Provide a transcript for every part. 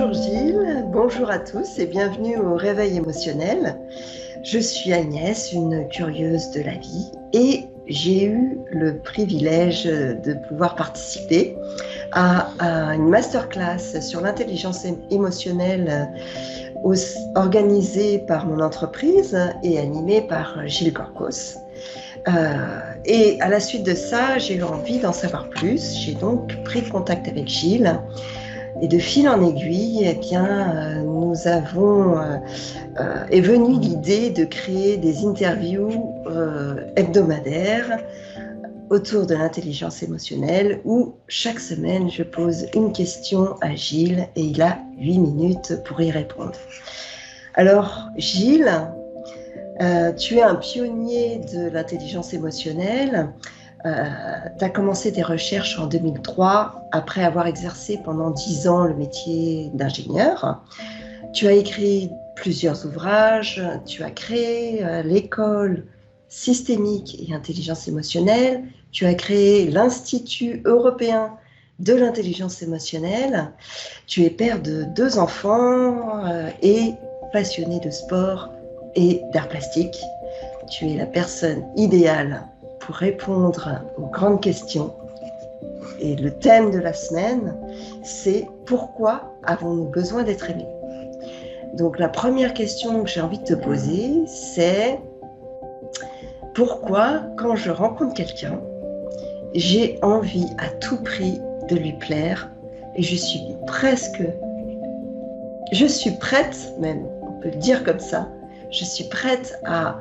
Bonjour Gilles, bonjour à tous et bienvenue au Réveil émotionnel. Je suis Agnès, une curieuse de la vie, et j'ai eu le privilège de pouvoir participer à une masterclass sur l'intelligence émotionnelle organisée par mon entreprise et animée par Gilles Corcos. Et à la suite de ça, j'ai eu envie d'en savoir plus. J'ai donc pris contact avec Gilles. Et de fil en aiguille, est venue l'idée de créer des interviews hebdomadaires autour de l'intelligence émotionnelle où chaque semaine je pose une question à Gilles et il a 8 minutes pour y répondre. Alors Gilles, tu es un pionnier de l'intelligence émotionnelle. Tu as commencé tes recherches en 2003 après avoir exercé pendant 10 ans le métier d'ingénieur. Tu as écrit plusieurs ouvrages, tu as créé l'école systémique et intelligence émotionnelle, tu as créé l'Institut européen de l'intelligence émotionnelle, tu es père de 2 enfants et passionné de sport et d'art plastique. Tu es la personne idéale pour répondre aux grandes questions. Et le thème de la semaine, c'est pourquoi avons-nous besoin d'être aimés? Donc la première question que j'ai envie de te poser, c'est pourquoi quand je rencontre quelqu'un, j'ai envie à tout prix de lui plaire et je suis prête, même on peut le dire comme ça, je suis prête à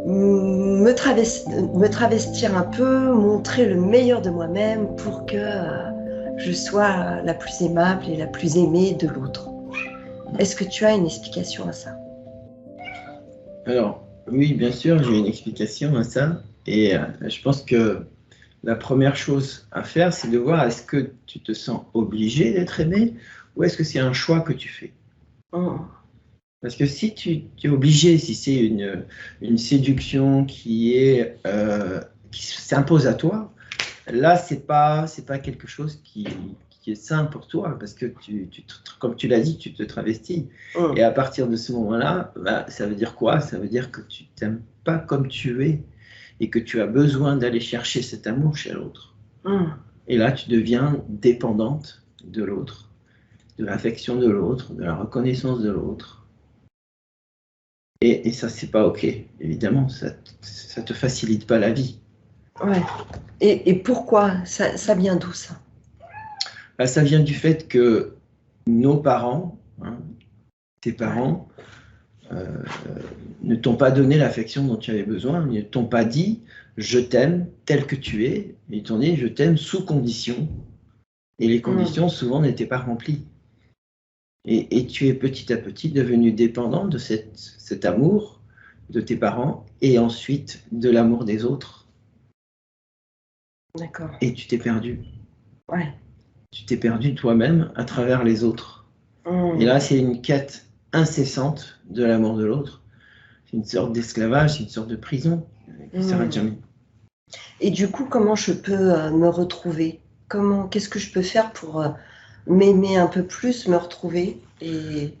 me travestir un peu, montrer le meilleur de moi-même pour que je sois la plus aimable et la plus aimée de l'autre. Est-ce que tu as une explication à ça? Alors, oui, bien sûr, j'ai une explication à ça. Et je pense que la première chose à faire, c'est de voir est-ce que tu te sens obligé d'être aimé ou est-ce que c'est un choix que tu fais. Parce que si tu es obligé, si c'est une séduction qui s'impose à toi, là, c'est pas quelque chose qui est sain pour toi, parce que comme tu l'as dit, tu te travestis. Et à partir de ce moment-là, ça veut dire quoi? Ça veut dire que tu t'aimes pas comme tu es et que tu as besoin d'aller chercher cet amour chez l'autre. Et là, tu deviens dépendante de l'autre, de l'affection de l'autre, de la reconnaissance de l'autre. Et ça, c'est pas OK, évidemment, ça te facilite pas la vie. Ouais. Et pourquoi? Ça vient d'où, ça? Ça vient du fait que nos parents, tes parents, ne t'ont pas donné l'affection dont tu avais besoin, ils ne t'ont pas dit « je t'aime tel que tu es », ils t'ont dit « je t'aime sous condition ». Et les conditions, souvent, n'étaient pas remplies. Et tu es petit à petit devenu dépendant de cet amour de tes parents et ensuite de l'amour des autres. D'accord. Et tu t'es perdu. Ouais. Tu t'es perdu toi-même à travers les autres. Et là, c'est une quête incessante de l'amour de l'autre. C'est une sorte d'esclavage, c'est une sorte de prison qui ne s'arrête jamais. Et du coup, comment je peux me retrouver? Qu'est-ce que je peux faire pour m'aimer un peu plus, me retrouver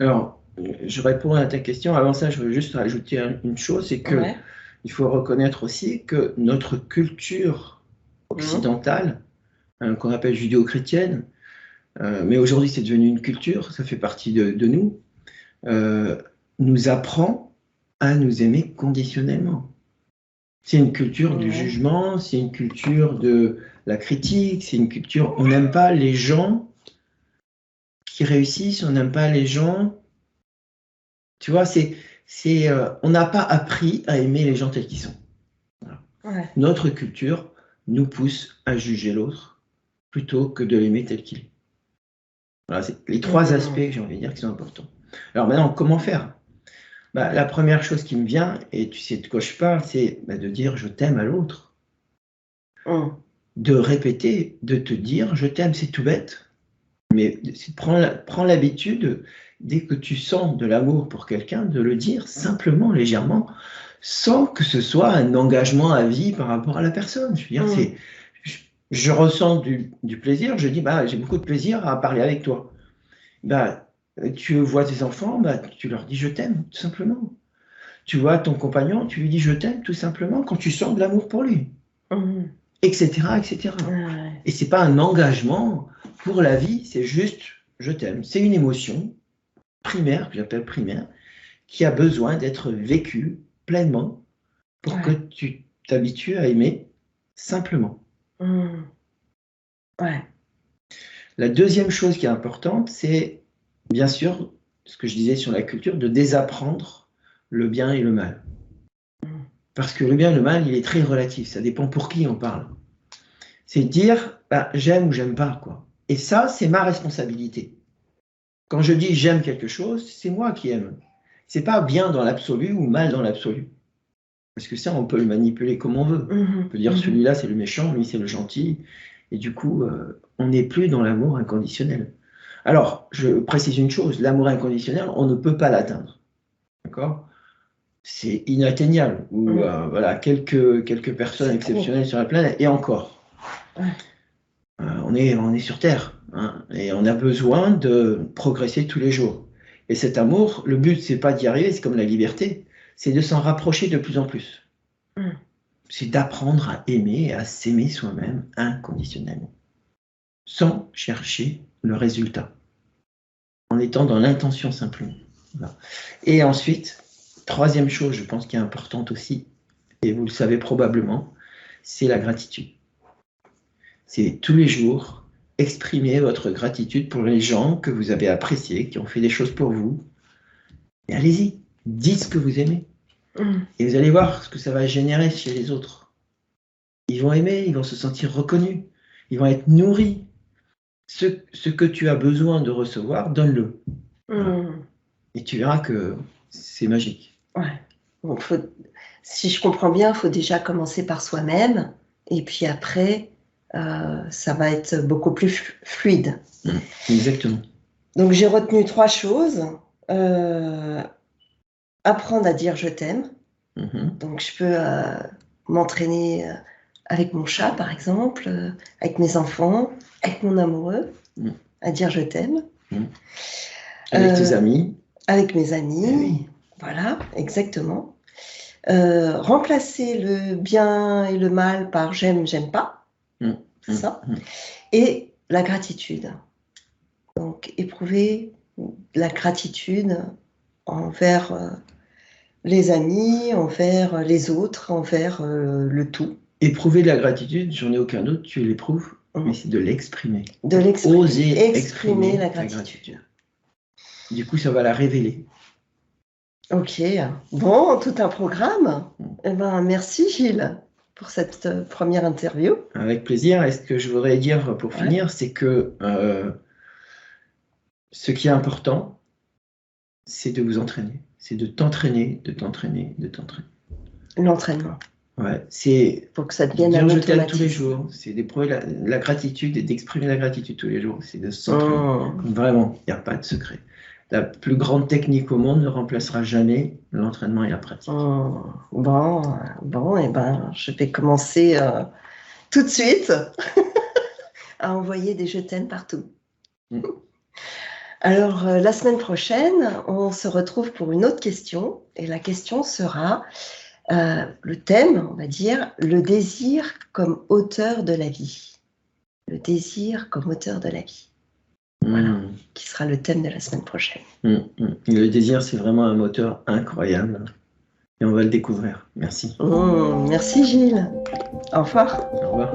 Alors, je réponds à ta question. Avant ça, je veux juste rajouter une chose, c'est que il faut reconnaître aussi que notre culture occidentale, qu'on appelle judéo-chrétienne, mais aujourd'hui c'est devenu une culture, ça fait partie de nous, nous apprend à nous aimer conditionnellement. C'est une culture du jugement, c'est une culture de la critique, c'est une culture, on n'aime pas les gens qui réussissent, on n'aime pas les gens, tu vois, on n'a pas appris à aimer les gens tels qu'ils sont. Voilà. Notre culture nous pousse à juger l'autre plutôt que de l'aimer tel qu'il est. Voilà, c'est les 3 aspects que j'ai envie de dire qui sont importants. Alors maintenant, comment faire? La première chose qui me vient, et tu sais de quoi je parle, c'est de dire je t'aime à l'autre. De répéter, de te dire je t'aime, c'est tout bête. Mais prends l'habitude, dès que tu sens de l'amour pour quelqu'un, de le dire simplement, légèrement, sans que ce soit un engagement à vie par rapport à la personne. Je veux dire, je ressens du plaisir, je dis j'ai beaucoup de plaisir à parler avec toi. bah, tu vois tes enfants, bah, tu leur dis je t'aime, tout simplement. Tu vois ton compagnon, tu lui dis je t'aime, tout simplement, quand tu sens de l'amour pour lui, etc., etc. Et c'est pas un engagement pour la vie, c'est juste je t'aime. C'est une émotion primaire, que j'appelle primaire, qui a besoin d'être vécue pleinement pour que tu t'habitues à aimer simplement. La deuxième chose qui est importante, c'est bien sûr ce que je disais sur la culture, de désapprendre le bien et le mal. Parce que le bien et le mal, il est très relatif, ça dépend pour qui on parle. C'est dire bah, j'aime ou j'aime pas, quoi. Et ça, c'est ma responsabilité. Quand je dis j'aime quelque chose, c'est moi qui aime. C'est pas bien dans l'absolu ou mal dans l'absolu. Parce que ça, on peut le manipuler comme on veut. On peut dire celui-là, c'est le méchant, lui, c'est le gentil. Et du coup, on n'est plus dans l'amour inconditionnel. Alors, je précise une chose, l'amour inconditionnel, on ne peut pas l'atteindre. D'accord? C'est inatteignable. Ou voilà, quelques personnes exceptionnelles sur la planète, et encore. On est sur Terre, hein, et on a besoin de progresser tous les jours. Et cet amour, le but, c'est pas d'y arriver, c'est comme la liberté, c'est de s'en rapprocher de plus en plus. C'est d'apprendre à aimer et à s'aimer soi-même inconditionnellement, sans chercher le résultat, en étant dans l'intention simplement. Voilà. Et ensuite, troisième chose, je pense, qui est importante aussi, et vous le savez probablement, c'est la gratitude. C'est tous les jours exprimer votre gratitude pour les gens que vous avez appréciés, qui ont fait des choses pour vous. Et allez-y, dites ce que vous aimez. Et vous allez voir ce que ça va générer chez les autres. Ils vont aimer, ils vont se sentir reconnus, ils vont être nourris. Ce que tu as besoin de recevoir, donne-le. Et tu verras que c'est magique. Bon, si je comprends bien, il faut déjà commencer par soi-même, et puis après, ça va être beaucoup plus fluide. Exactement. Donc j'ai retenu 3 choses. Apprendre à dire je t'aime. Donc je peux m'entraîner avec mon chat, par exemple, avec mes enfants, avec mon amoureux, à dire je t'aime. Avec tes amis. Avec mes amis, voilà, exactement. Remplacer le bien et le mal par j'aime, j'aime pas. C'est ça. Et la gratitude. Donc éprouver la gratitude envers les amis, envers les autres, envers le tout. Éprouver de la gratitude, j'en ai aucun doute, tu l'éprouves, mais c'est de l'exprimer. De l'exprimer. Oser exprimer la gratitude. Du coup, ça va la révéler. Ok, bon, tout un programme. Eh ben, merci Gilles pour cette première interview. Avec plaisir. Et ce que je voudrais dire pour finir, c'est que ce qui est important, c'est de vous entraîner. C'est de t'entraîner, de t'entraîner, de t'entraîner. L'entraînement. Ouais, c'est pour que ça devienne un automatisme. Je t'aime tous les jours. C'est d'éprouver la gratitude et d'exprimer la gratitude tous les jours. C'est de s'entraîner. Vraiment, il n'y a pas de secret. La plus grande technique au monde ne remplacera jamais l'entraînement et la pratique. Bon, et ben, je vais commencer tout de suite à envoyer des je t'aime partout. Alors, la semaine prochaine, on se retrouve pour une autre question. Et la question sera, le thème, on va dire, le désir comme auteur de la vie. Le désir comme auteur de la vie. Voilà, qui sera le thème de la semaine prochaine. Le désir, c'est vraiment un moteur incroyable. Et on va le découvrir. Merci. Merci Gilles. Au revoir. Au revoir.